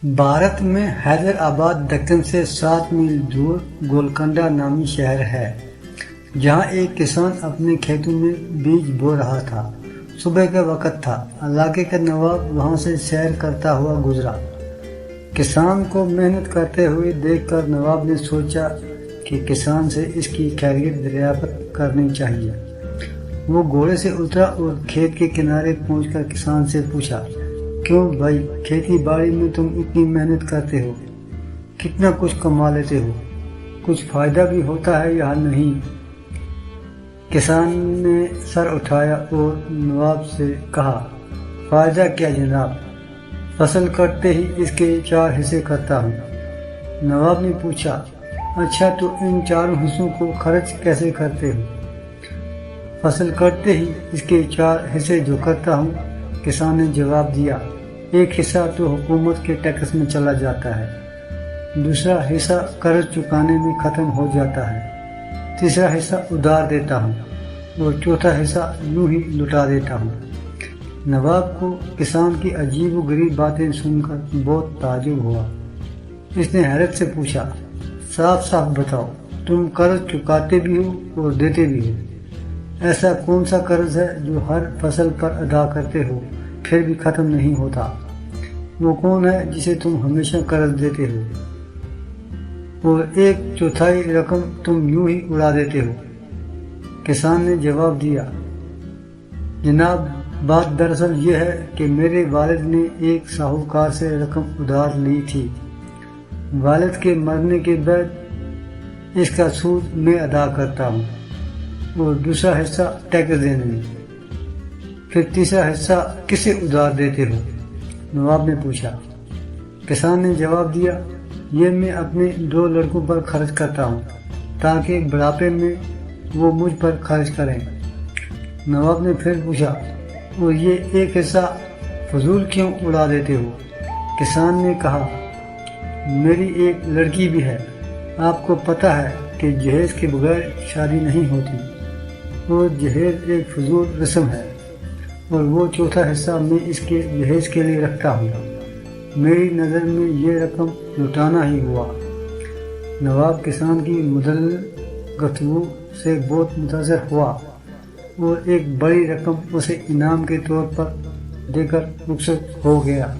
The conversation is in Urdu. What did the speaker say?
بھارت میں حیدرآباد دکن سے 7 میل دور گولکنڈہ نامی شہر ہے، جہاں ایک کسان اپنے کھیتوں میں بیج بو رہا تھا۔ صبح کا وقت تھا۔ علاقے کا نواب وہاں سے سیر کرتا ہوا گزرا۔ کسان کو محنت کرتے ہوئے دیکھ کر نواب نے سوچا کہ کسان سے اس کی خیریت دریافت کرنی چاہیے۔ وہ گھوڑے سے اترا اور کھیت کے کنارے پہنچ کر کسان سے پوچھا، کیوں بھائی، کھیتی باڑی میں تم اتنی محنت کرتے ہو، کتنا کچھ کما لیتے ہو، کچھ فائدہ بھی ہوتا ہے یا نہیں؟ کسان نے سر اٹھایا اور نواب سے کہا، فائدہ کیا جناب، فصل کٹتے ہی اس کے 4 حصے کرتا ہوں۔ نواب نے پوچھا، اچھا تو ان 4 حصوں کو خرچ کیسے کرتے ہو؟ فصل کٹتے ہی اس کے 4 حصے جو کرتا ہوں، کسان نے جواب دیا، ایک حصہ تو حکومت کے ٹیکس میں چلا جاتا ہے، دوسرا حصہ قرض چکانے میں ختم ہو جاتا ہے، تیسرا حصہ ادھار دیتا ہوں اور چوتھا حصہ یوں ہی لٹا دیتا ہوں۔ نواب کو کسان کی عجیب و غریب باتیں سن کر بہت تعجب ہوا۔ اس نے حیرت سے پوچھا، صاف صاف بتاؤ، تم قرض چکاتے بھی ہو اور دیتے بھی ہو، ایسا کون سا قرض ہے جو ہر فصل پر ادا کرتے ہو پھر بھی ختم نہیں ہوتا؟ وہ کون ہے جسے تم ہمیشہ قرض دیتے ہو اور 1/4 رقم تم یوں ہی اڑا دیتے ہو؟ کسان نے جواب دیا، جناب بات دراصل یہ ہے کہ میرے والد نے ایک ساہوکار سے رقم ادھار لی تھی۔ والد کے مرنے کے بعد اس کا سود میں ادا کرتا ہوں اور دوسرا حصہ ٹیکس دینے میں۔ پھر تیسرا حصہ کسے ادھار دیتے ہو؟ نواب نے پوچھا۔ کسان نے جواب دیا، یہ میں اپنے 2 لڑکوں پر خرچ کرتا ہوں تاکہ بڑھاپے میں وہ مجھ پر خرچ کریں۔ نواب نے پھر پوچھا، اور یہ 1 حصہ فضول کیوں اڑا دیتے ہو؟ کسان نے کہا، میری ایک لڑکی بھی ہے، آپ کو پتہ ہے کہ جہیز کے بغیر شادی نہیں ہوتی، اور جہیز ایک فضول رسم ہے، اور وہ چوتھا حصہ میں اس کے جہیز کے لیے رکھتا ہوں۔ میری نظر میں یہ رقم لٹانا ہی ہوا۔ نواب کسان کی مدلل گفتگو سے بہت متاثر ہوا اور ایک بڑی رقم اسے انعام کے طور پر دے کر رخصت ہو گیا۔